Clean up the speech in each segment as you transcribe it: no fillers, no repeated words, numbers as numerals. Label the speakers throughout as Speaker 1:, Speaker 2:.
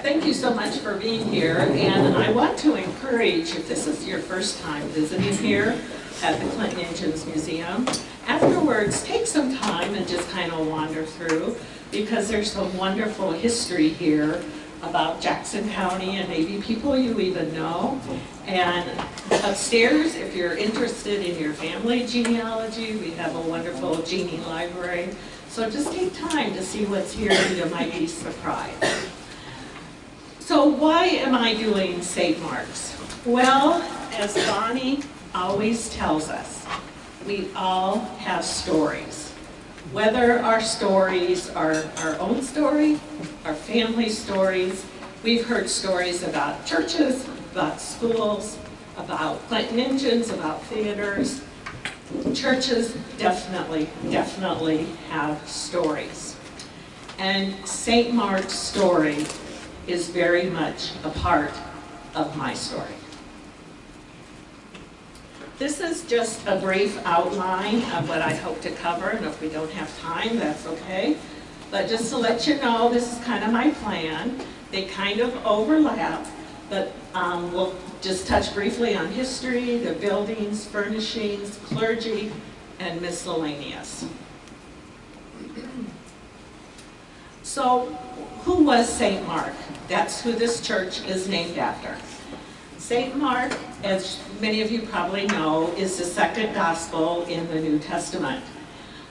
Speaker 1: thank you so much for being here, and I want to encourage, if this is your first time visiting here at the Clinton Engines Museum, afterwards take some time and just kind of wander through, because there's some wonderful history here about Jackson County and maybe people you even know. And upstairs, if you're interested in your family genealogy, we have a wonderful genie library. So just take time to see what's here and you might be surprised. So why am I doing St. Mark's? Well, as Bonnie always tells us, we all have stories. Whether our stories are our own story, our family stories, we've heard stories about churches, about schools, about Clinton Engines, about theaters. Churches definitely have stories. And St. Mark's story is very much a part of my story. This is just a brief outline of what I hope to cover, and if we don't have time, that's okay. But just to let you know, this is kind of my plan. They kind of overlap, but we'll just touch briefly on history, the buildings, furnishings, clergy, and miscellaneous. So, who was St. Mark? That's who this church is named after. St. Mark, as many of you probably know, is the second gospel in the New Testament.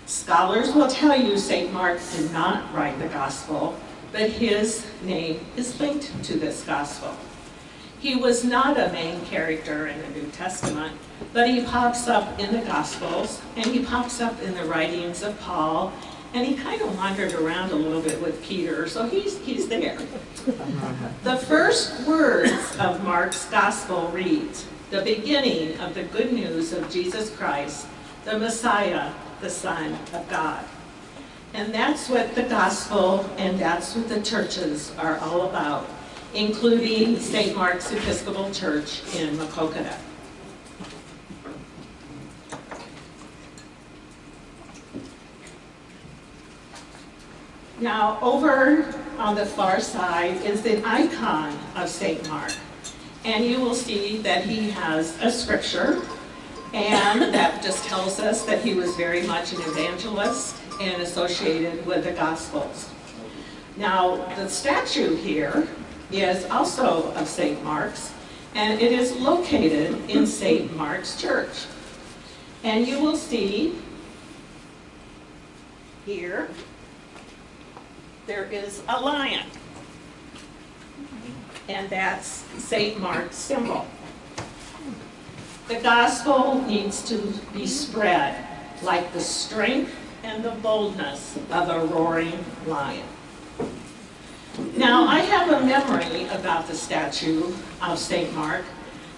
Speaker 1: Scholars will tell you St. Mark did not write the gospel, but his name is linked to this gospel. He was not a main character in the New Testament, but he pops up in the Gospels, and he pops up in the writings of Paul, and he kind of wandered around a little bit with Peter, so he's there. The first words of Mark's Gospel reads, "The beginning of the good news of Jesus Christ, the Messiah, the Son of God." And that's what the Gospel and that's what the churches are all about, including St. Mark's Episcopal Church in Maquoketa. Now, over on the far side is the icon of St. Mark. And you will see that he has a scripture, and that just tells us that he was very much an evangelist and associated with the Gospels. Now, the statue here is also of St. Mark's, and it is located in St. Mark's Church. And you will see here, there is a lion, and that's St. Mark's symbol. The gospel needs to be spread like the strength and the boldness of a roaring lion. Now, I have a memory about the statue of St. Mark,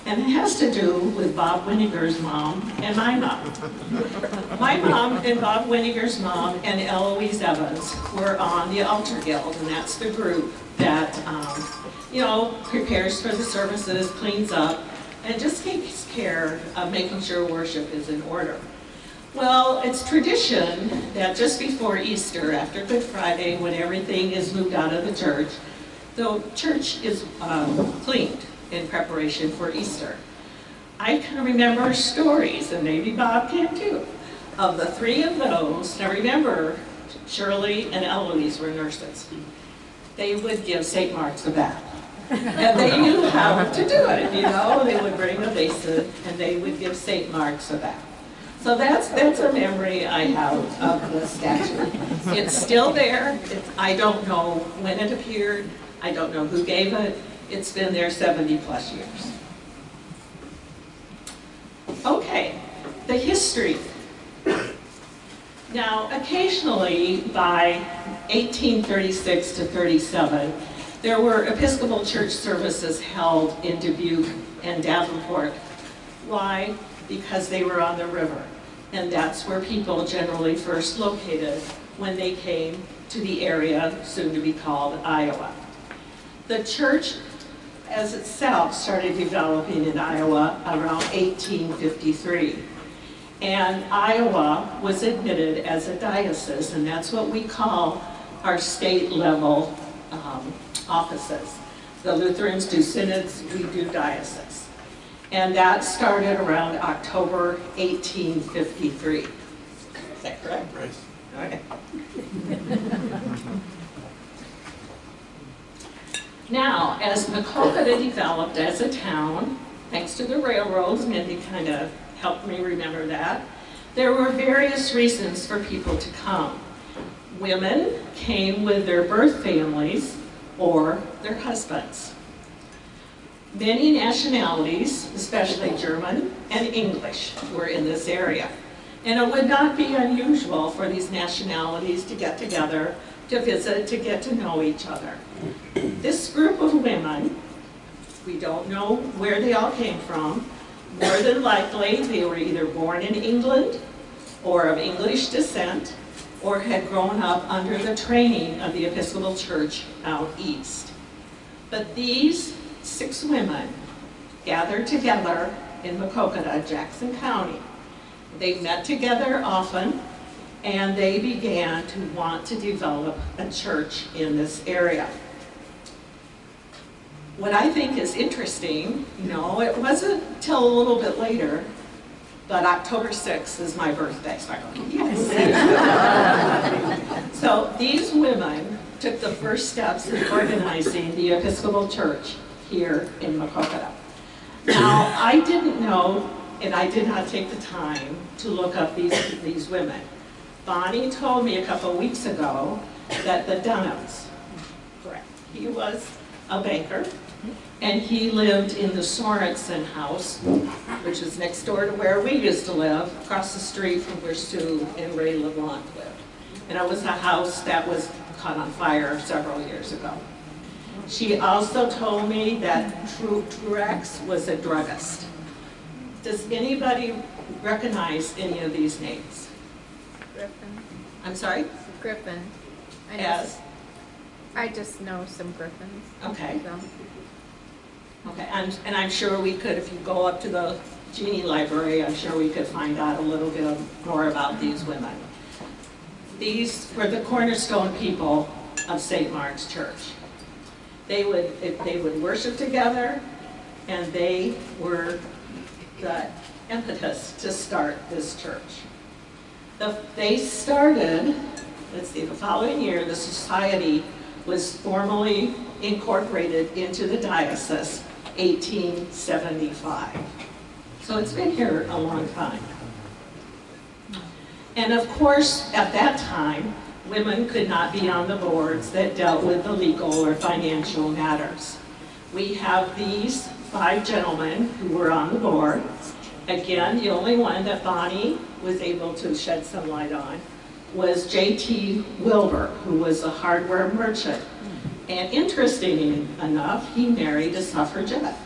Speaker 1: and it has to do with Bob Winiger's mom and my mom. My mom and Bob Winiger's mom and Eloise Evans were on the Altar Guild, and that's the group that, prepares for the services, cleans up, and just takes care of making sure worship is in order. Well, it's tradition that just before Easter, after Good Friday, when everything is moved out of the church is cleaned in preparation for Easter. I can remember stories, and maybe Bob can too, of the three of those. Now remember, Shirley and Eloise were nurses. They would give St. Mark's a bath. And they knew how to do it, They would bring a basin, and they would give St. Mark's a bath. So that's a memory I have of the statue. It's still there. I don't know when it appeared. I don't know who gave it. It's been there 70 plus years. Okay, the history. Now, occasionally by 1836 to 37, there were Episcopal church services held in Dubuque and Davenport. Why? Because they were on the river, and that's where people generally first located when they came to the area soon to be called Iowa. The church as itself started developing in Iowa around 1853. And Iowa was admitted as a diocese, and that's what we call our state level offices. The Lutherans do synods, we do dioceses. And that started around October 1853. Is that correct?
Speaker 2: Right.
Speaker 1: Okay. Now, as Maquoketa developed as a town, thanks to the railroads, Mindy kind of helped me remember that, there were various reasons for people to come. Women came with their birth families or their husbands. Many nationalities, especially German and English, were in this area. And it would not be unusual for these nationalities to get together, to visit, to get to know each other. This group of women, we don't know where they all came from. More than likely, they were either born in England or of English descent, or had grown up under the training of the Episcopal Church out east. But these 6 women gathered together in Maquoketa, Jackson County. They met together often, and they began to want to develop a church in this area. What I think is interesting, it wasn't till a little bit later, but October 6th is my birthday. So I go, yes. So these women took the first steps in organizing the Episcopal Church here in Maquoketa. Now, I didn't know, and I did not take the time to look up these women. Bonnie told me a couple of weeks ago that the Dunhams, correct, he was a banker, and he lived in the Sorensen house, which is next door to where we used to live, across the street from where Sue and Ray LeBlanc lived. And it was a house that was caught on fire several years ago. She also told me that Truex was a druggist. Does anybody recognize any of these names?
Speaker 3: Griffin.
Speaker 1: I'm sorry?
Speaker 3: Griffin. I just know some Griffins.
Speaker 1: Okay.
Speaker 3: So.
Speaker 1: Okay, and I'm sure we could, if you go up to the Genie Library, I'm sure we could find out a little bit more about these women. These were the cornerstone people of St. Mark's Church. They would worship together, and they were the impetus to start this church. They started, let's see, the following year, the society was formally incorporated into the diocese, 1875. So it's been here a long time. And of course, at that time, women could not be on the boards that dealt with the legal or financial matters. We have these 5 gentlemen who were on the board. Again, the only one that Bonnie was able to shed some light on was J.T. Wilbur, who was a hardware merchant. And interesting enough, he married a suffragette,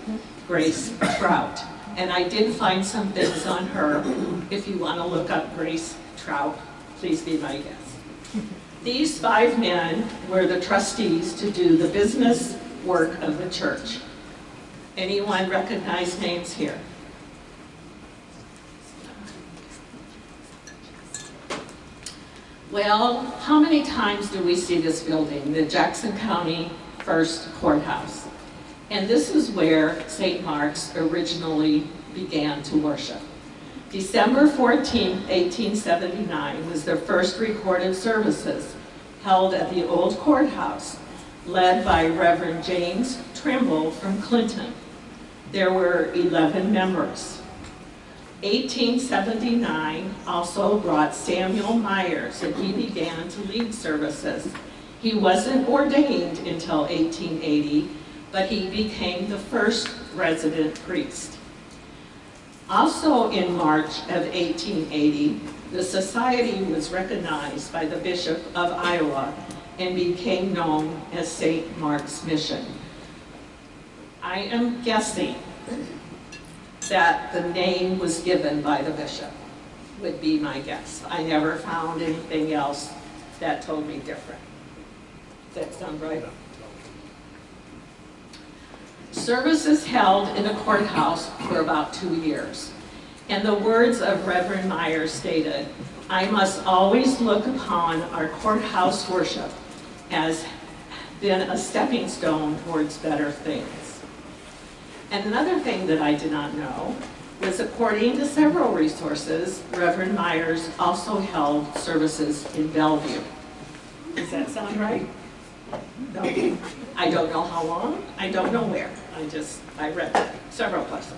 Speaker 1: Grace Trout. And I did find some things on her. If you want to look up Grace Trout, please be my guest. These 5 men were the trustees to do the business work of the church. Anyone recognize names here? Well, how many times do we see this building, the Jackson County First Courthouse? And this is where St. Mark's originally began to worship. December 14, 1879 was their first recorded services held at the old courthouse, led by Reverend James Trimble from Clinton. There were 11 members. 1879 also brought Samuel Myers, and he began to lead services. He wasn't ordained until 1880, but he became the first resident priest. Also in March of 1880, the society was recognized by the Bishop of Iowa and became known as St. Mark's Mission. I am guessing that the name was given by the bishop, would be my guess. I never found anything else that told me different. Does that sound right? Services held in the courthouse for about 2 years. And the words of Reverend Myers stated, "I must always look upon our courthouse worship as been a stepping stone towards better things. And another thing that I did not know was, according to several resources, Reverend Myers also held services in Bellevue. Does that sound right? No. I don't know how long, I don't know where. I read that several places.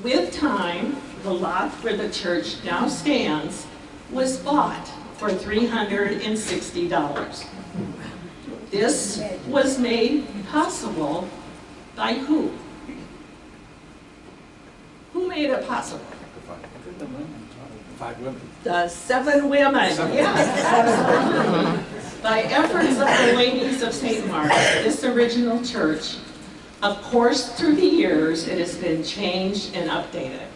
Speaker 1: With time, the lot where the church now stands was bought for $360. This was made possible by who? Who made it possible?
Speaker 2: 5 women.
Speaker 1: The 7 women, yes. By efforts of the ladies of St. Mark's, this original church, of course, through the years, it has been changed and updated.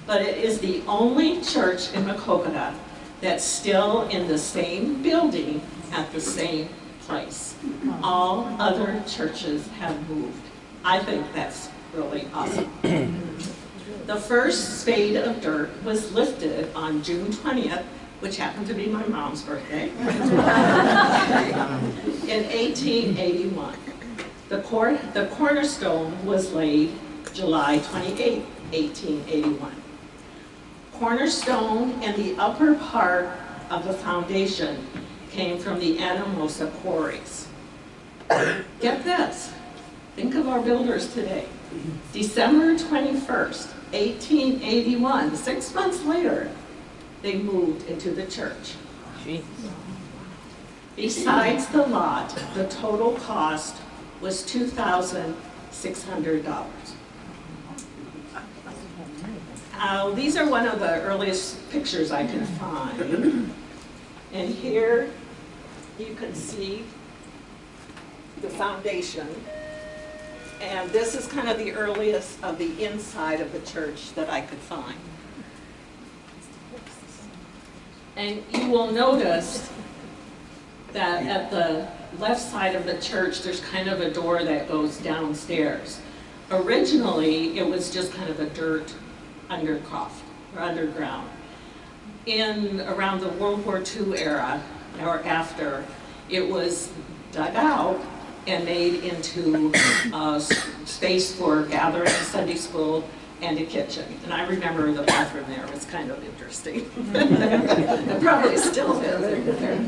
Speaker 1: But it is the only church in Maquoketa that's still in the same building at the same place. All other churches have moved. I think that's really awesome. The first spade of dirt was lifted on June 20th, which happened to be my mom's birthday, in 1881. The cornerstone was laid July 28, 1881. Cornerstone and the upper part of the foundation came from the Anamosa quarries. Get this, think of our builders today. December 21st, 1881, 6 months later, they moved into the church. Besides the lot, the total cost was $2,600. These are one of the earliest pictures I can find. And here you can see the foundation. And this is kind of the earliest of the inside of the church that I could find. And you will notice that at the left side of the church, there's kind of a door that goes downstairs. Originally, it was just kind of a dirt undercroft or underground. In around the World War II era, or after, it was dug out and made into a space for gathering, Sunday school, and a kitchen. And I remember the bathroom there was kind of interesting. It probably still is there.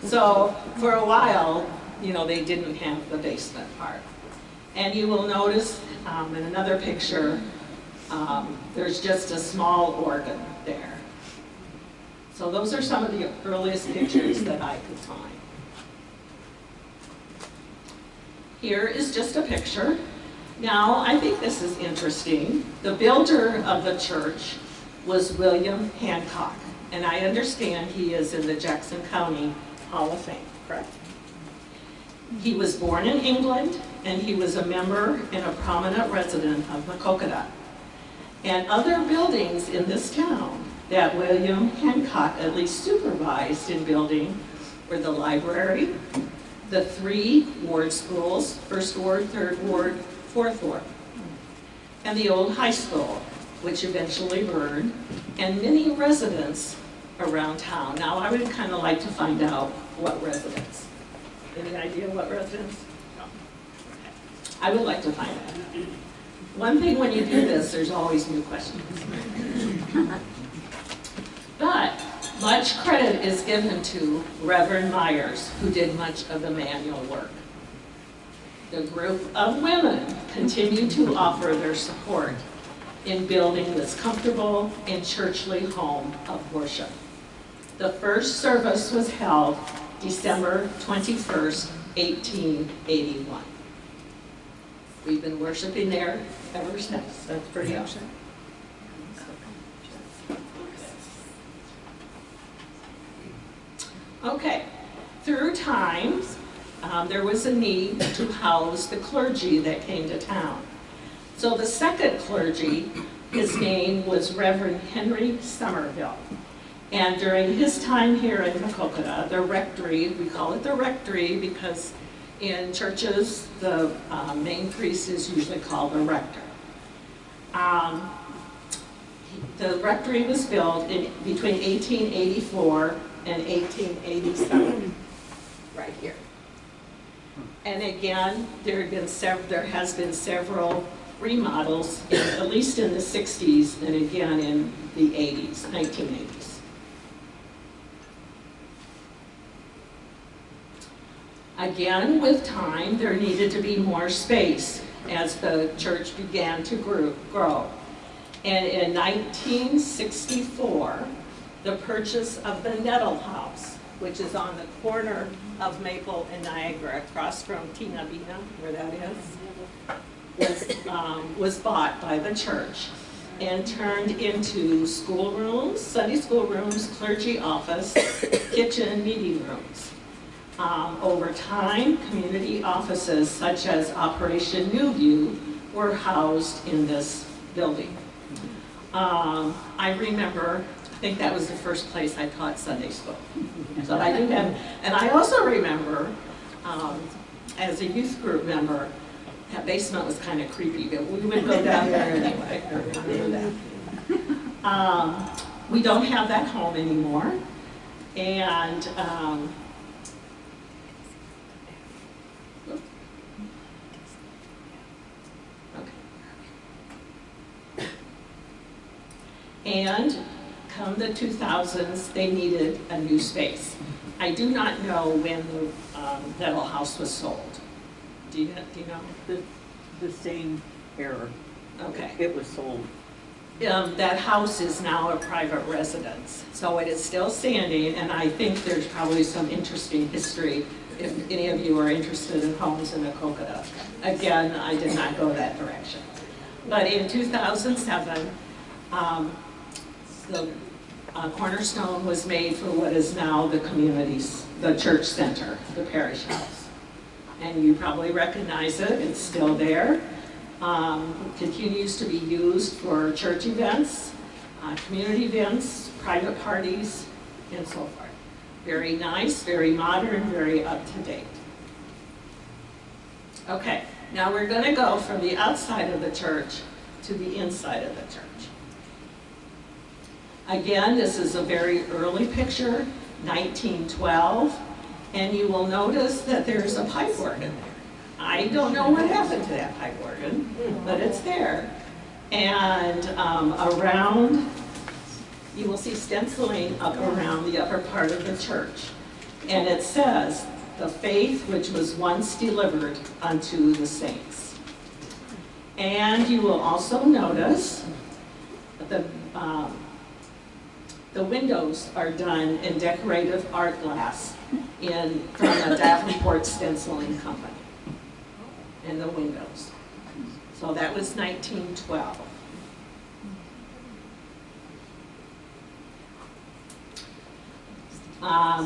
Speaker 1: So for a while, you know, they didn't have the basement part. And you will notice in another picture, there's just a small organ there. So those are some of the earliest pictures that I could find. Here is just a picture. Now, I think this is interesting. The builder of the church was William Hancock, and I understand he is in the Jackson County Hall of Fame, correct? He was born in England, and he was a member and a prominent resident of Maquoketa. And other buildings in this town that William Hancock at least supervised in building were the library, the 3 ward schools, 1st Ward, 3rd Ward, 4th Ward, and the old high school, which eventually burned, and many residents around town. Now, I would kind of like to find out what residents. Any idea what residents? No. I would like to find out. One thing when you do this, there's always new questions. But much credit is given to Reverend Myers, who did much of the manual work. The group of women continue to offer their support in building this comfortable and churchly home of worship. The first service was held December 21st, 1881. We've been worshiping there ever since. That's pretty awesome. Okay, through time, there was a need to house the clergy that came to town. So the second clergy, his name was Reverend Henry Somerville. And during his time here in Maquoketa, the rectory, we call it the rectory because in churches, the main priest is usually called the rector. The rectory was built between 1884 and 1887. right here. And again, there has been several remodels, at least in the 60s and again in the 80s, 1980s. Again, with time, there needed to be more space as the church began to grow. And in 1964, the purchase of the Nettle House, which is on the corner of Maple and Niagara, across from Tina Bina, where that is, was bought by the church and turned into schoolrooms, Sunday school rooms, clergy office, kitchen, meeting rooms. Over time, community offices such as Operation New View were housed in this building. I remember, I think that was the first place I taught Sunday school. So I didn't have, and I also remember, as a youth group member, that basement was kind of creepy, but we would go down there anyway. I remember that. We don't have that home anymore, and and come the 2000s, they needed a new space. I do not know when the Nettle House was sold. Do you know?
Speaker 2: The same era.
Speaker 1: Okay.
Speaker 2: It was sold.
Speaker 1: That house is now a private residence, so it is still standing, and I think there's probably some interesting history if any of you are interested in homes in Ekokata. Again, I did not go that direction. But in 2007, the cornerstone was made for what is now the church center, the parish house. And you probably recognize it, it's still there. Continues to be used for church events, community events, private parties, and so forth. Very nice, very modern, very up to date. Okay, now we're going to go from the outside of the church to the inside of the church. Again, this is a very early picture, 1912, and you will notice that there's a pipe organ there. I don't know what happened to that pipe organ, but it's there. And around, you will see stenciling up around the upper part of the church. And it says, "The faith which was once delivered unto the saints." And you will also notice that the windows are done in decorative art glass from a Davenport stenciling company. In the windows. So that was 1912.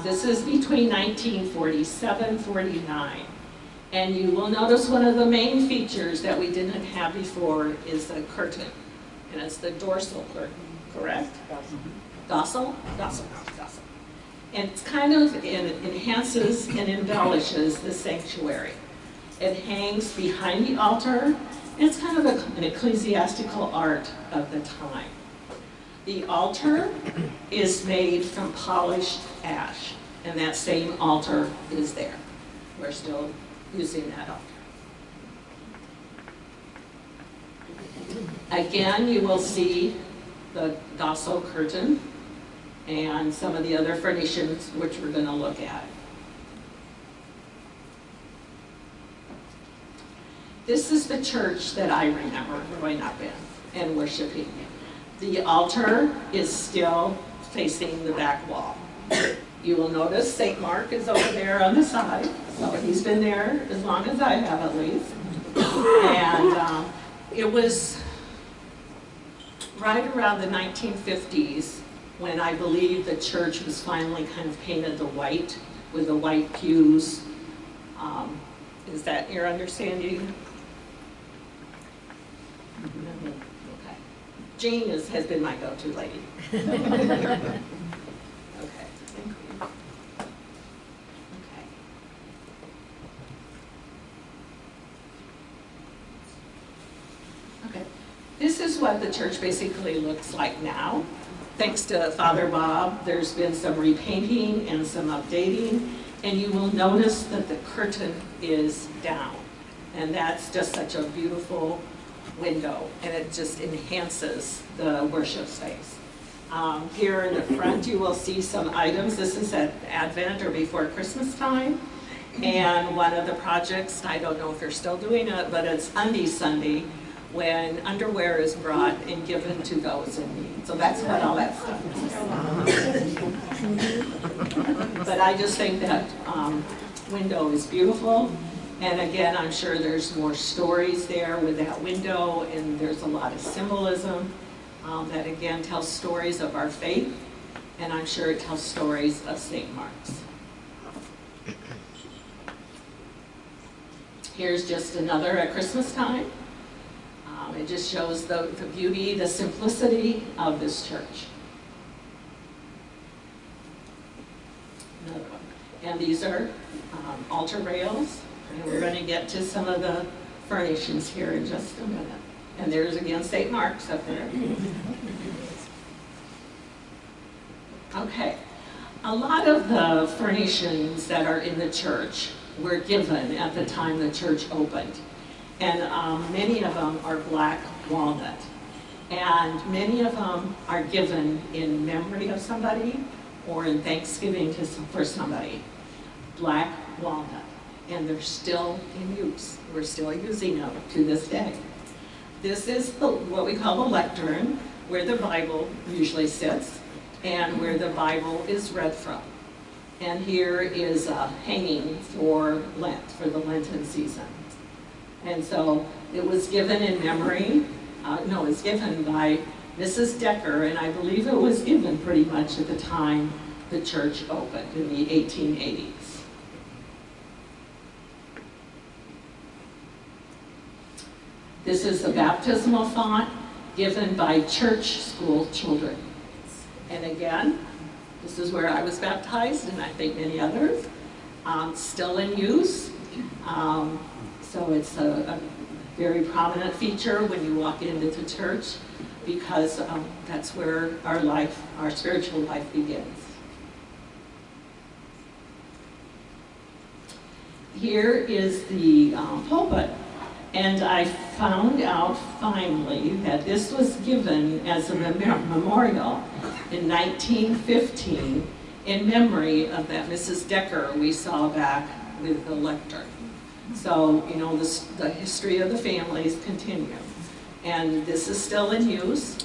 Speaker 1: This is between 1947-49. And you will notice one of the main features that we didn't have before is the curtain. And it's the dorsal curtain, correct? Dorsal? Dorsal. And it's kind of, it enhances and embellishes the sanctuary. It hangs behind the altar, and it's kind of an ecclesiastical art of the time. The altar is made from polished ash, and that same altar is there. We're still using that altar. Again, you will see the dorsal curtain and some of the other furnishings which we're going to look at. This is the church that I remember growing up in and worshiping. The altar is still facing the back wall. You will notice St. Mark is over there on the side. So he's been there as long as I have at least. And it was right around the 1950s when I believe the church was finally kind of painted the white with the white pews. Is that your understanding? Okay. Jean has been my go-to lady. Okay. Thank you. Okay. Okay. This is what the church basically looks like now. Thanks to Father Bob, there's been some repainting and some updating. And you will notice that the curtain is down. And that's just such a beautiful window, and it just enhances the worship space. Here in the front, you will see some items. This is at Advent or before Christmas time. And one of the projects, I don't know if they're still doing it, but it's Undie Sunday, when underwear is brought and given to those in need. So that's what all that stuff is. But I just think that window is beautiful. And again, I'm sure there's more stories there with that window, and there's a lot of symbolism that again tells stories of our faith, and I'm sure it tells stories of St. Mark's. Here's just another at Christmas time. It just shows the beauty, the simplicity of this church. Another one. And these are altar rails. And we're going to get to some of the furnishings here in just a minute. And there's again St. Mark's up there. Okay. A lot of the furnishings that are in the church were given at the time the church opened. And many of them are black walnut. And many of them are given in memory of somebody or in thanksgiving for somebody. Black walnut. And they're still in use. We're still using them to this day. This is what we call the lectern, where the Bible usually sits and where the Bible is read from. And here is hanging for Lent, for the Lenten season. And so it was given in memory, it was given by Mrs. Decker, and I believe it was given pretty much at the time the church opened in the 1880s. This is the baptismal font given by church school children. And again, this is where I was baptized, and I think many others. Still in use. So it's a very prominent feature when you walk into the church, because that's where our spiritual life begins. Here is the pulpit. And I found out finally that this was given as a memorial in 1915 in memory of that Mrs. Decker we saw back with the lectern. So, you know, the history of the families continue. And this is still in use.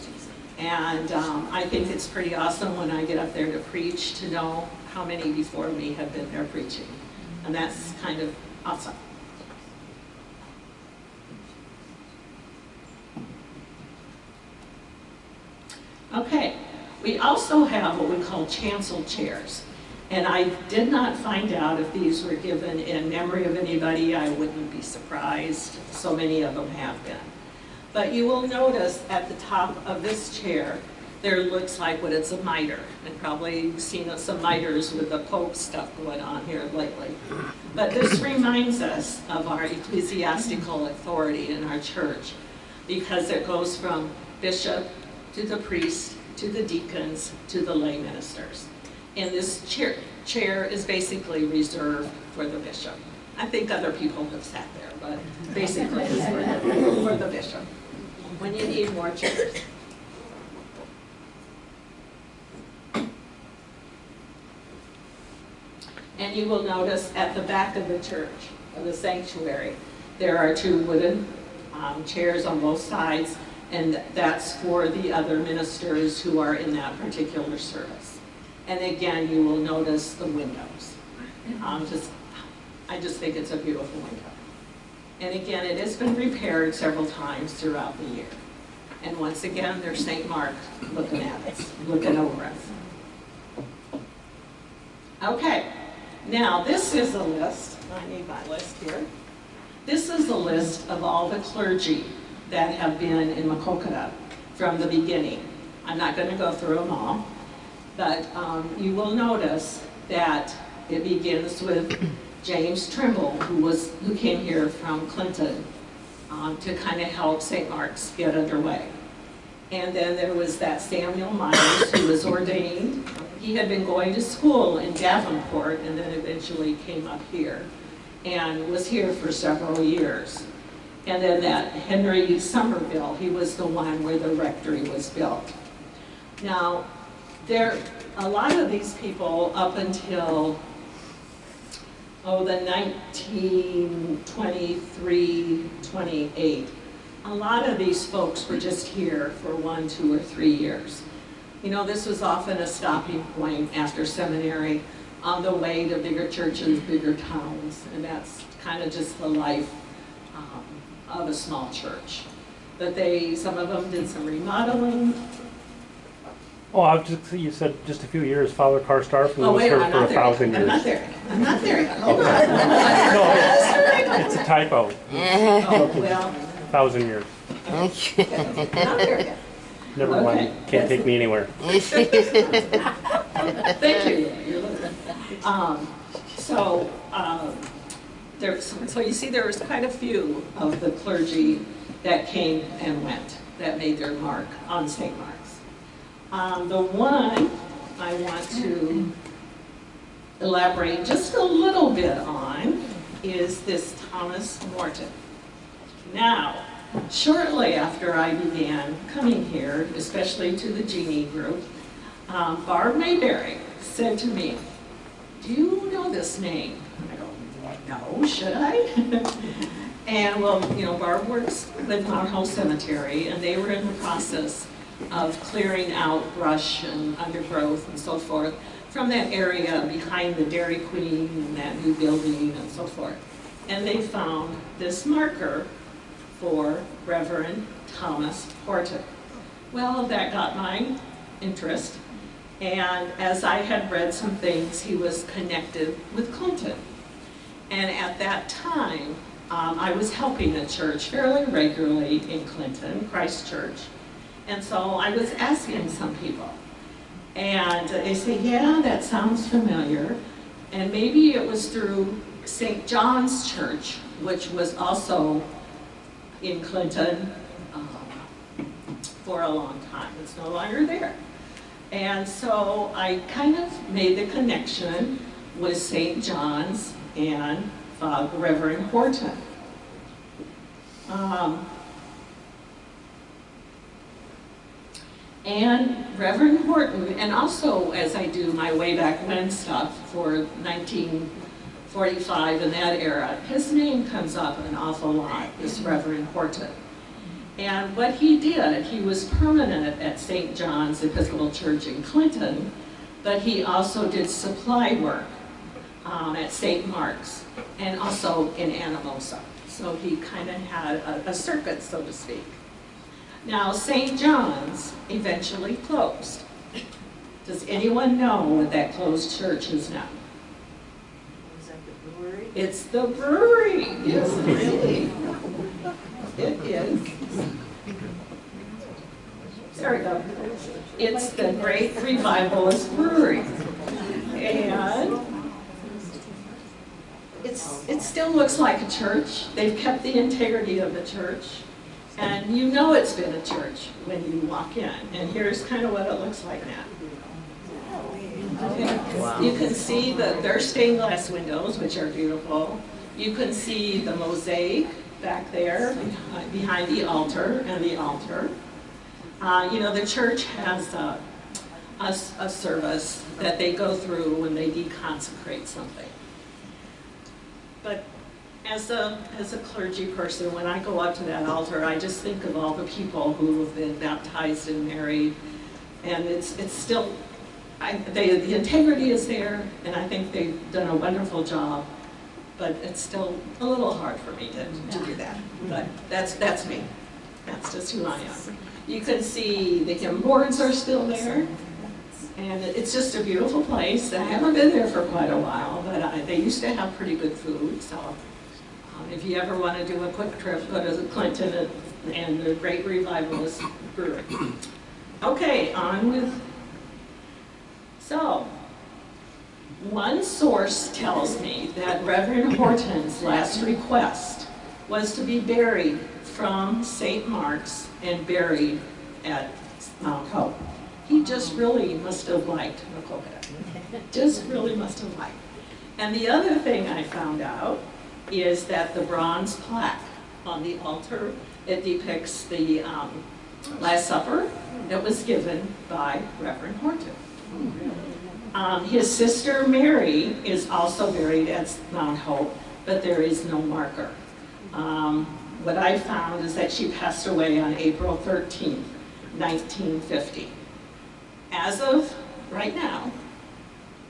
Speaker 1: And I think it's pretty awesome when I get up there to preach to know how many before me have been there preaching. And that's kind of awesome. Okay, we also have what we call chancel chairs. And I did not find out if these were given in memory of anybody. I wouldn't be surprised. So many of them have been. But you will notice at the top of this chair, there looks like what it's a mitre. And probably you've seen some mitres with the Pope stuff going on here lately. But this reminds us of our ecclesiastical authority in our church, because it goes from bishop to the priest, to the deacons, to the lay ministers. And this chair is basically reserved for the bishop. I think other people have sat there, but basically it's for the bishop. When you need more chairs. And you will notice at the back of the church, of the sanctuary, there are two wooden chairs on both sides, and that's for the other ministers who are in that particular service. And again, you will notice the windows. I just think it's a beautiful window. And again, it has been repaired several times throughout the year. And once again, there's St. Mark looking at us, looking over us. Okay, now this is a list. I need my list here. This is a list of all the clergy that have been in Maquoketa from the beginning. I'm not going to go through them all, but you will notice that it begins with James Trimble, who came here from Clinton to kind of help St. Mark's get underway. And then there was that Samuel Myers, who was ordained he had been going to school in Davenport and then eventually came up here and was here for several years. And then that Henry Somerville, he was the one where the rectory was built. Now, a lot of these people up until, the 1923, 28, a lot of these folks were just here for 1, 2, or 3 years. You know, this was often a stopping point after seminary on the way to bigger churches, bigger towns, and that's kind of just the life of a small church. But some of them did some remodeling.
Speaker 4: Oh, you said just a few years. Father Karstarf was
Speaker 1: Wait,
Speaker 4: here
Speaker 1: I'm
Speaker 4: for
Speaker 1: not there
Speaker 4: 1,000
Speaker 1: yet.
Speaker 4: years.
Speaker 1: I'm not there yet. Hold on.
Speaker 4: No, it's a typo.
Speaker 1: Oh, well,
Speaker 4: 1,000 years.
Speaker 1: not there yet.
Speaker 4: Never
Speaker 1: Okay.
Speaker 4: mind. Can't take me anywhere.
Speaker 1: Thank you. You're listening. So you see, there was quite a few of the clergy that came and went, that made their mark on St. Mark's. The one I want to elaborate just a little bit on is this Thomas Morton. Now, shortly after I began coming here, especially to the Genie group, Barb Mayberry said to me, "Do you know this name?" And I go, "No, should I?" And well, you know, Barb works with Mount Hope Cemetery, and they were in the process of clearing out brush and undergrowth and so forth from that area behind the Dairy Queen and that new building and so forth. And they found this marker for Reverend Thomas Horton. Well, that got my interest, and as I had read some things, he was connected with Clinton. And at that time, I was helping a church fairly regularly in Clinton, Christ Church, and so I was asking some people. And they say, "Yeah, that sounds familiar." And maybe it was through St. John's Church, which was also in Clinton for a long time. It's no longer there. And so I kind of made the connection with St. John's and Reverend Horton. And Reverend Horton, and also as I do my way back when stuff for 1945 and that era, his name comes up an awful lot, this Reverend Horton. And what he did, he was permanent at St. John's Episcopal Church in Clinton, but he also did supply work at St. Mark's and also in Anamosa. So he kind of had a circuit, so to speak. Now, St. John's eventually closed. Does anyone know what that closed church is now?
Speaker 2: Is that the brewery?
Speaker 1: It's the brewery. Yes, really. It is. There we go. It's the Great Revivalist Brewery. And it still looks like a church. They've kept the integrity of the church. And you know it's been a church when you walk in. And here's kind of what it looks like now. Wow. You can see their stained glass windows, which are beautiful. You can see the mosaic back there behind the altar and the altar. You know, the church has a service that they go through when they deconsecrate something. But as a clergy person, when I go up to that altar, I just think of all the people who have been baptized and married, and it's still, the integrity is there, and I think they've done a wonderful job, but it's still a little hard for me to do that. But that's me. That's just who I am. You can see the hymn boards are still there, and it's just a beautiful place. I haven't been there for quite a while, but they used to have pretty good food, so. If you ever want to do a quick trip, go to Clinton and the Great Revivalist Brewery. Okay, on with. So, one source tells me that Reverend Horton's last request was to be buried from St. Mark's and buried at Mount Hope. He just really must have liked Maquoketa. Just really must have liked. And the other thing I found out is that the bronze plaque on the altar, it depicts the Last Supper that was given by Reverend Horton. His sister Mary is also buried at Mount Hope, but there is no marker. What I found is that she passed away on April 13th, 1950. As of right now,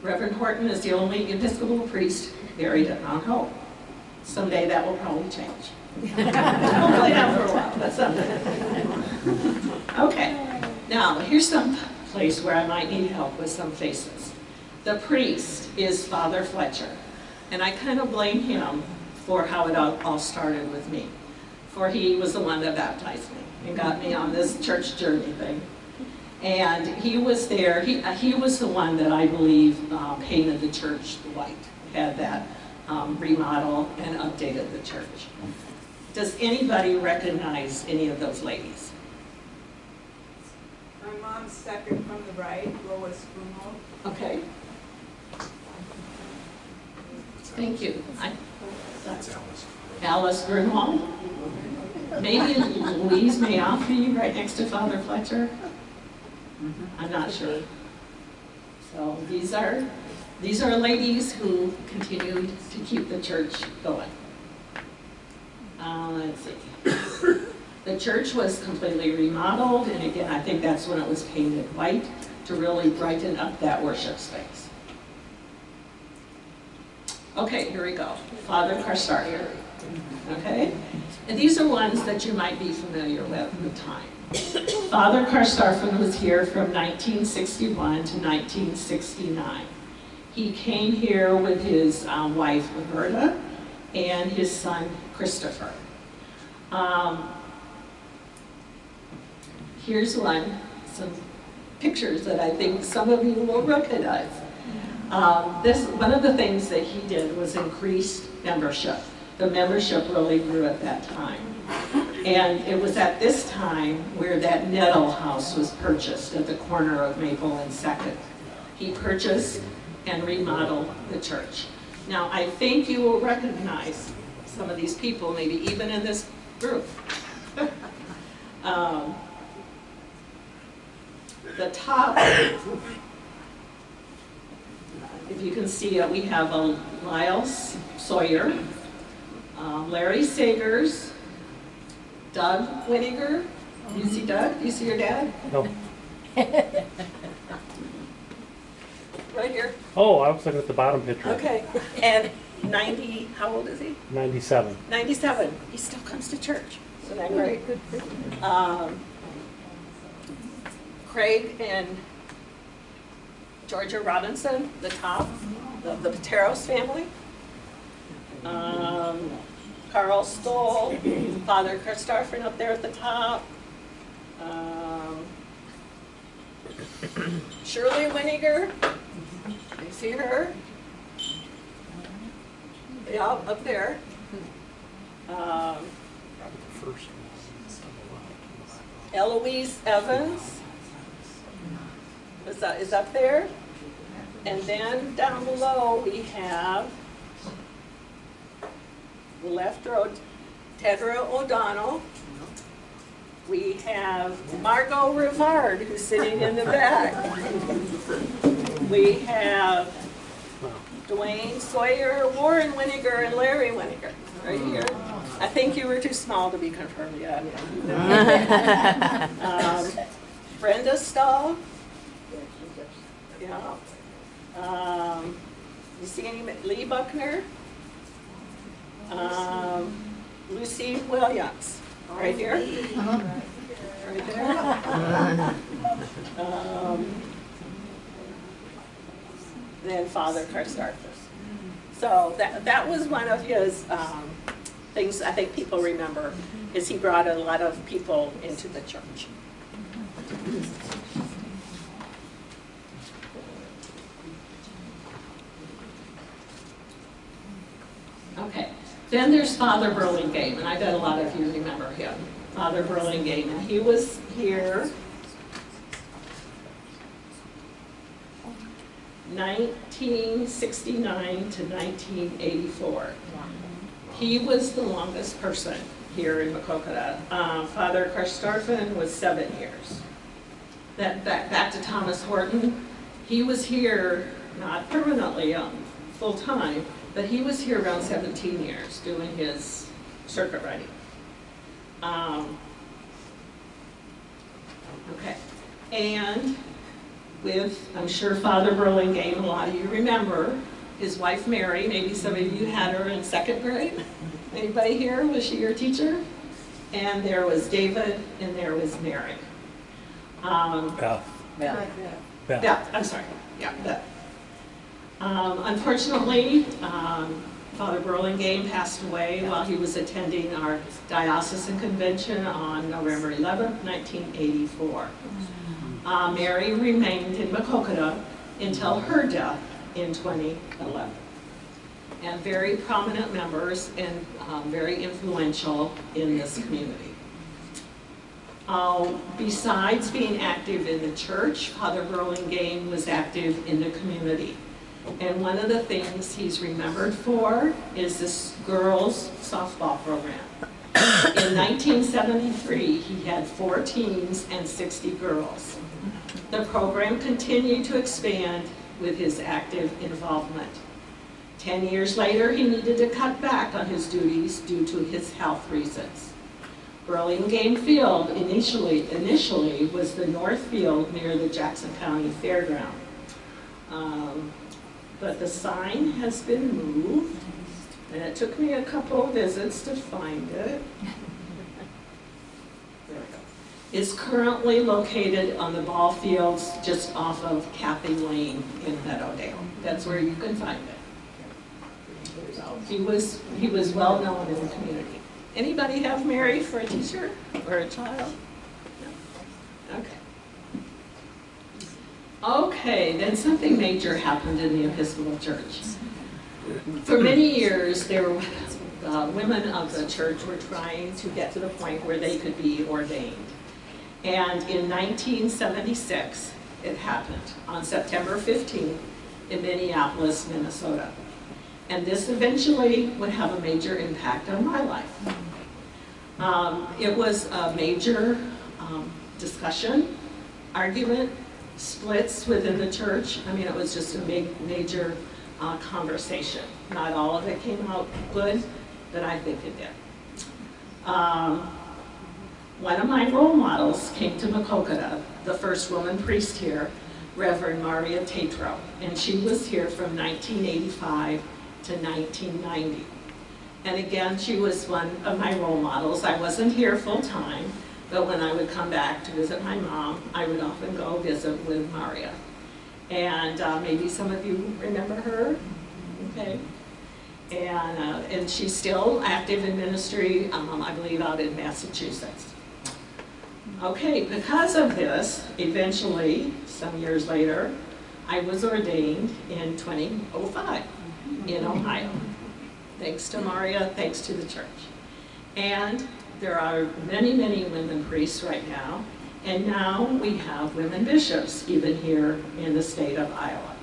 Speaker 1: Reverend Horton is the only Episcopal priest buried at Mount Hope. Someday that will probably change. Hopefully not for a while, but someday. Okay, now here's some place where I might need help with some faces. The priest is Father Fletcher, and I kind of blame him for how it all started with me, for he was the one that baptized me and got me on this church journey thing. And he was there, he was the one that I believe painted the church white, had that remodel and updated the church. Does anybody recognize any of those ladies?
Speaker 2: My mom's second from the right, Lois Grunwald.
Speaker 1: Okay. Thank you. That's Alice Grunwald. Maybe Louise Mayoffy right next to Father Fletcher. I'm not sure. So these are ladies who continued to keep the church going. Let's see. The church was completely remodeled, and again, I think that's when it was painted white to really brighten up that worship space. Okay, here we go. Father Karstarfer. Okay? And these are ones that you might be familiar with time. Father Karstarfer was here from 1961 to 1969. He came here with his wife, Roberta, and his son, Christopher. Here's some pictures that I think some of you will recognize. One of the things that he did was increase membership. The membership really grew at that time. And it was at this time where that Nettle house was purchased at the corner of Maple and 2nd. He purchased and remodeled the church. Now, I think you will recognize some of these people, maybe even in this group. The top, if you can see it, we have Lyle Sawyer, Larry Sagers, Doug Winiger. Do you see Doug? Do you see your dad?
Speaker 4: No.
Speaker 1: Right here.
Speaker 4: Oh, I was looking at the bottom picture.
Speaker 1: Okay. And 90, how old is he?
Speaker 4: 97.
Speaker 1: 97. He still comes to church. Isn't that great? Craig and Georgia Robinson, the top, the Pateros family. Carl Stoll, Father Karstarfer up there at the top. Shirley Winiger, you see her? Yeah, up there. Eloise Evans is up there. And then down below we have the left row, Tedra O'Donnell. We have Margot Rivard, who's sitting in the back. We have Dwayne Sawyer, Warren Winiger, and Larry Winiger, right here. I think you were too small to be confirmed yet. Brenda Stahl. Yeah. You see any, Lee Buckner? Lucy Williams, right here. Right there. Then Father Karstarfer. So that was one of his things I think people remember, is he brought a lot of people into the church. Okay, then there's Father Burlingame, and I bet a lot of you remember him. Father Burlingame, and he was here. 1969 to 1984. He was the longest person here in Maquoketa. Father Karstoffen was 7 years. Back to Thomas Horton, he was here, not permanently, full-time, but he was here around 17 years doing his circuit riding. Okay, and with, I'm sure Father Burlingame, a lot of you remember, his wife Mary, maybe some of you had her in 2nd grade. Anybody here, was she your teacher? And there was David, and there was Mary.
Speaker 4: Beth.
Speaker 1: Beth, I'm sorry, yeah, Beth. Unfortunately, Father Burlingame passed away while he was attending our diocesan convention on November 11th, 1984. Mary remained in Maquoketa until her death in 2011. And very prominent members and very influential in this community. Besides being active in the church, Father Burlingame was active in the community. And one of the things he's remembered for is this girls' softball program. In 1973, he had 4 teams and 60 girls. The program continued to expand with his active involvement. 10 years later, he needed to cut back on his duties due to his health reasons. Burlingame Field initially was the north field near the Jackson County Fairground. But the sign has been moved, and it took me a couple of visits to find it. There we go. It's currently located on the ball fields just off of Kathy Lane in Meadowdale. That's where you can find it. So he was well known in the community. Anybody have Mary for a teacher or a child? No? Okay. Okay, then something major happened in the Episcopal Church. For many years, women of the church were trying to get to the point where they could be ordained. And in 1976, it happened on September 15th in Minneapolis, Minnesota. And this eventually would have a major impact on my life. It was a major discussion, argument, splits within the church. I mean, it was just a major conversation. Not all of it came out good, but I think it did. One of my role models came to Maquoketa, the first woman priest here, Reverend Maria Tatro, and she was here from 1985 to 1990. And again, she was one of my role models. I wasn't here full time, but when I would come back to visit my mom, I would often go visit with Maria. And maybe some of you remember her, okay? And she's still active in ministry, I believe out in Massachusetts. Okay, because of this, eventually, some years later, I was ordained in 2005 in Ohio. Thanks to Maria, thanks to the church. And there are many, many women priests right now, and now we have women bishops even here in the state of Iowa.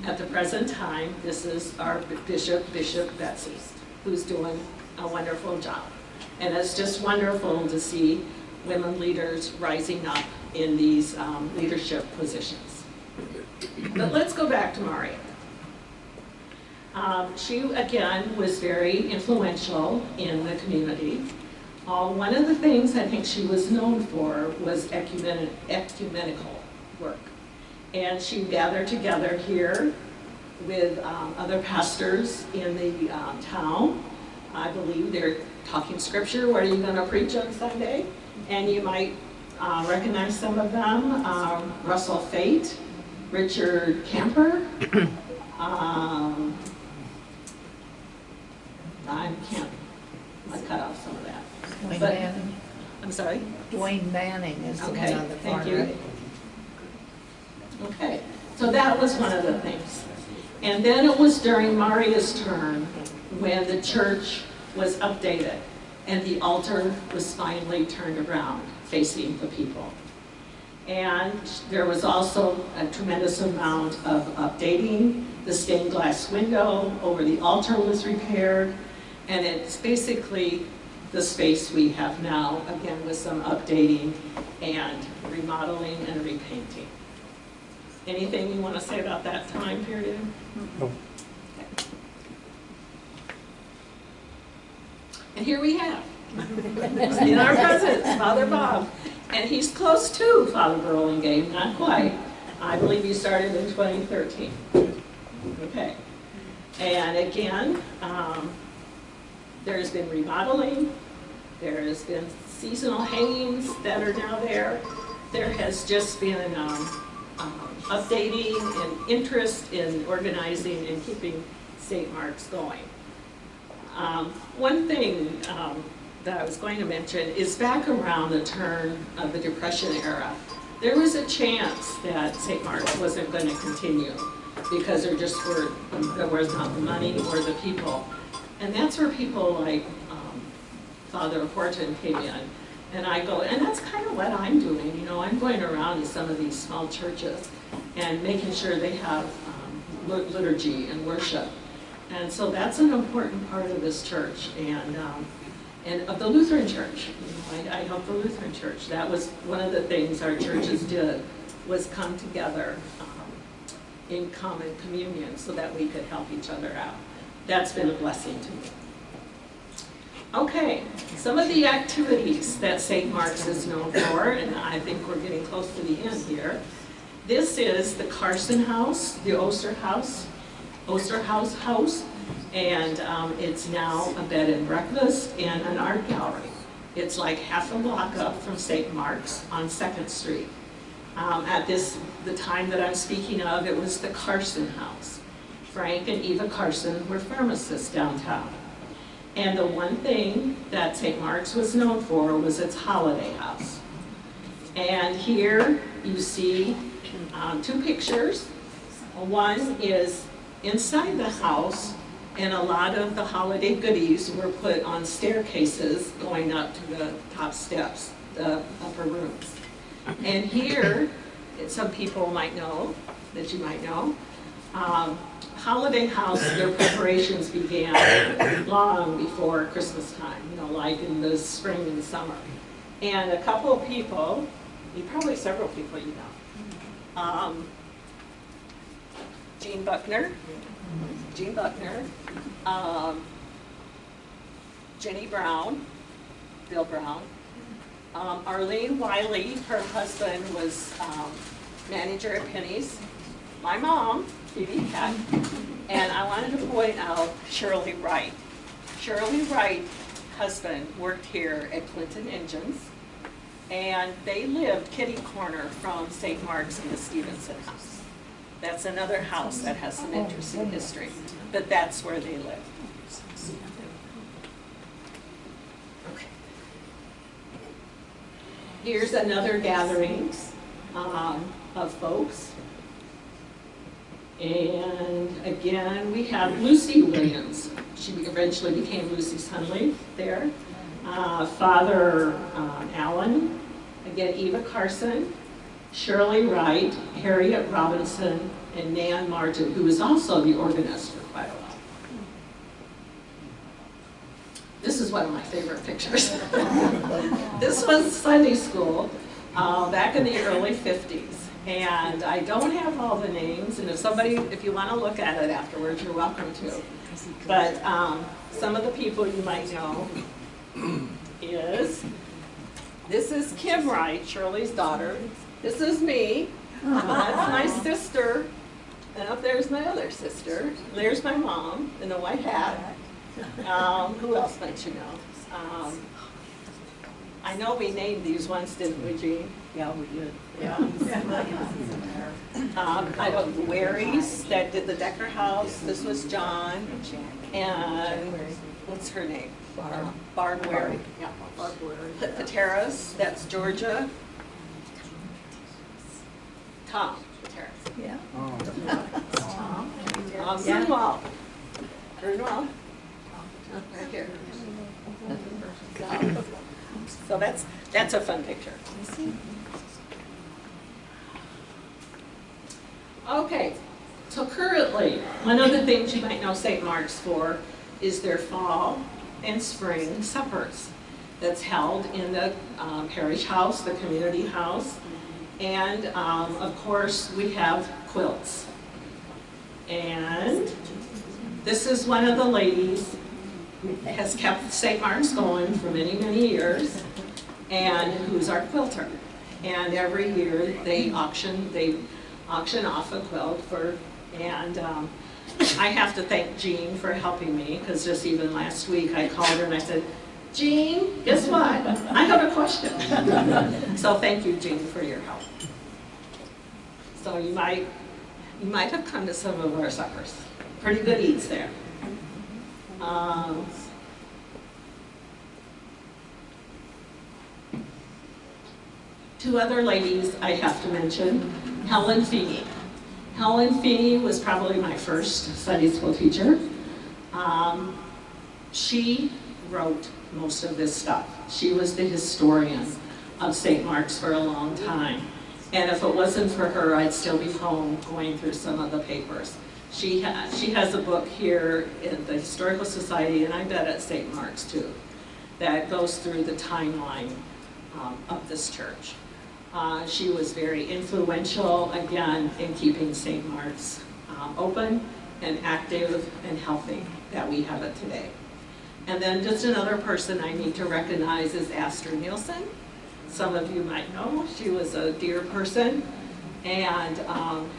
Speaker 1: At the present time, this is our bishop, Bishop Betsy, who's doing a wonderful job. And it's just wonderful to see women leaders rising up in these leadership positions. But let's go back to Maria. She, again, was very influential in the community. One of the things I think she was known for was ecumenical work. And she gathered together here with other pastors in the town. I believe they're talking scripture. What are you going to preach on Sunday? And you might recognize some of them. Russell Fate, Richard Camper. I cut off some of that.
Speaker 5: Dwayne
Speaker 1: But-
Speaker 5: Manning.
Speaker 1: I'm sorry?
Speaker 5: Dwayne Manning is the
Speaker 1: Okay,
Speaker 5: one on the far
Speaker 1: thank you.
Speaker 5: right.
Speaker 1: Okay, so that was one of the things. And then it was during Maria's term when the church was updated and the altar was finally turned around facing the people. And there was also a tremendous amount of updating. The stained glass window over the altar was repaired, and it's basically the space we have now, again with some updating and remodeling and repainting. Anything you want to say about that time period?
Speaker 4: No.
Speaker 1: And here we have, in our presence, Father Bob. And he's close to Father Burlingame, not quite. I believe he started in 2013. Okay. And again, there's been remodeling. There has been seasonal hangings that are now there. There has just been updating and interest in organizing and keeping St. Mark's going. One thing that I was going to mention is back around the turn of the Depression era, there was a chance that St. Mark's wasn't going to continue because there was not the money or the people. And that's where people like Father Horton came in. And I go, and that's kind of what I'm doing, you know, I'm going around to some of these small churches and making sure they have liturgy and worship. And so that's an important part of this church and of the Lutheran Church. You know, I help the Lutheran Church. That was one of the things our churches did, was come together in common communion so that we could help each other out. That's been a blessing to me. Okay, some of the activities that St. Mark's is known for, and I think we're getting close to the end here. This is the Carson House, the Osterhaus house, and it's now a bed and breakfast and an art gallery. It's like half a block up from St. Mark's on 2nd Street. At the time that I'm speaking of, it was the Carson House. Frank and Eva Carson were pharmacists downtown. And the one thing that St. Mark's was known for was its holiday house. And here you see 2 pictures. One is inside the house, and a lot of the holiday goodies were put on staircases going up to the top steps, the upper rooms. And here, some people might know, that you might know, holiday house, their preparations began long before Christmas time, you know, like in the spring and summer. And a couple of people, probably several people you know, Jean Buckner, Jenny Brown, Bill Brown, Arlene Wiley, her husband was manager at Penny's, my mom, Phoebe Keck, and I wanted to point out Shirley Wright. Shirley Wright's husband worked here at Clinton Engines, and they lived kitty corner from St. Mark's and the Stevenson House. That's another house that has some interesting history, but that's where they lived. Okay. Here's another gathering of folks. And again, we have Lucy Williams. She eventually became Lucy Hunley there. Father Allen, again, Eva Carson, Shirley Wright, Harriet Robinson, and Nan Martin, who was also the organist for quite a while. This is one of my favorite pictures. This was Sunday school back in the early 50s. And I don't have all the names, and if you want to look at it afterwards, you're welcome to. But some of the people you might know this is Kim Wright, Shirley's daughter. This is me. That's my sister. And up there's my other sister. There's my mom in a white hat. Who else might you know? I know we named these ones, didn't we, Jean?
Speaker 5: Yeah, we did.
Speaker 1: Yeah. I know the Warys that did the Decker House. This was John. And what's her name? Barb Wary. Yeah, Barb Wary. Pateras, that's Georgia. Tom Pateras.
Speaker 5: Yeah.
Speaker 1: Grunwald. Grunwald. Right here. So that's a fun picture. Okay, so currently, one of the things you might know St. Mark's for is their fall and spring suppers that's held in the parish house, the community house. And of course, we have quilts. And this is one of the ladies who has kept St. Mark's going for many, many years, and who's our quilter. And every year they auction off a quilt and I have to thank Jean for helping me, because just even last week I called her and I said, Jean, guess what? I have a question. So thank you, Jean, for your help. So you might have come to some of our suppers. Pretty good eats there. Two other ladies I have to mention. Helen Feeney. Helen Feeney was probably my first Sunday school teacher. She wrote most of this stuff. She was the historian of St. Mark's for a long time. And if it wasn't for her, I'd still be home going through some of the papers. She has a book here in the Historical Society, and I bet at St. Mark's too, that goes through the timeline of this church. She was very influential, again, in keeping St. Mark's open and active and healthy that we have it today. And then just another person I need to recognize is Astrid Nielsen. Some of you might know, she was a dear person, and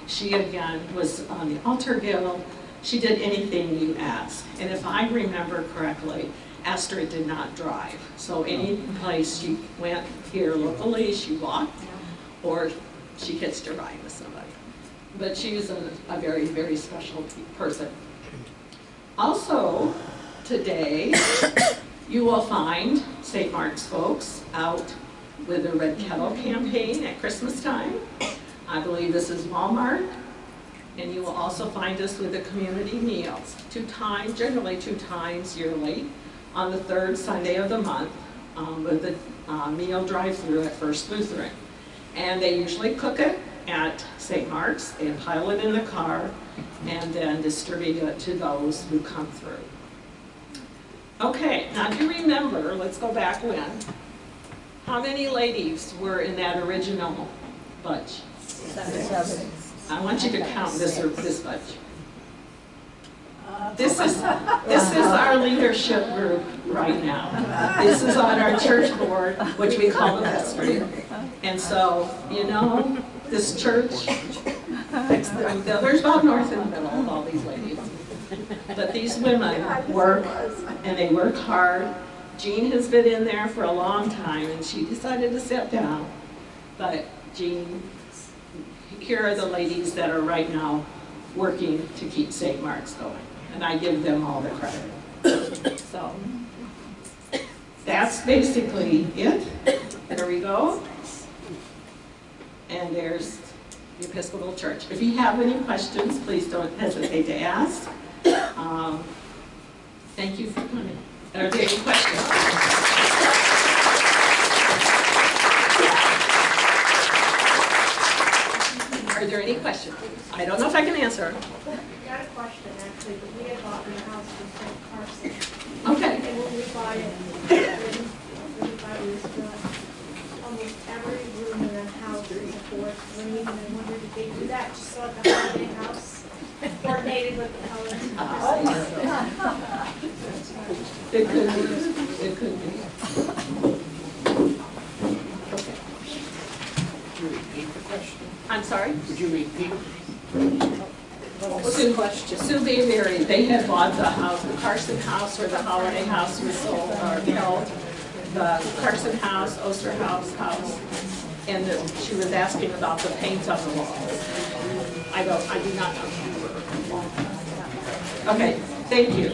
Speaker 1: she again was on the altar guild. She did anything you asked. And if I remember correctly, Astrid did not drive. So any place she went here locally, she walked, or she hitched a ride with somebody. But she was a very, very special person. Also, today, you will find St. Mark's folks out with the Red Kettle campaign at Christmas time. I believe this is Walmart. And you will also find us with the community meals, generally two times yearly, on the third Sunday of the month, with the meal drive-through at First Lutheran. And they usually cook it at St. Mark's and pile it in the car and then distribute it to those who come through. Okay, now if you remember, let's go back when. How many ladies were in that original bunch?
Speaker 5: 7.
Speaker 1: I want you to count this bunch. This is our leadership group right now. This is on our church board, which we call the vestry. And so, you know, this church, there's about north in the middle of all these ladies. But these women work, and they work hard. Jean has been in there for a long time, and she decided to step down. But Jean, here are the ladies that are right now working to keep St. Mark's going. And I give them all the credit. So that's basically it. There we go. And there's the Episcopal Church. If you have any questions, please don't hesitate to ask. Thank you for coming. Are there any questions? Are there any questions? I don't know if I can answer.
Speaker 6: I got a question actually, but we had bought a house in St. Carson.
Speaker 1: Okay.
Speaker 6: And when we bought it, when we bought it, we spent almost every room in the house was a fourth room, and I wondered if they do that just so the holiday house coordinated with the colors.
Speaker 1: It could be. It could be. Okay.
Speaker 7: Would you repeat the question?
Speaker 1: I'm sorry?
Speaker 7: Would you repeat?
Speaker 1: Sue B. Mary, they had bought the house, the Carson house where the holiday house was sold, or held, the Carson house, Oster house, and she was asking about the paint on the walls. I do not know. Okay, thank you.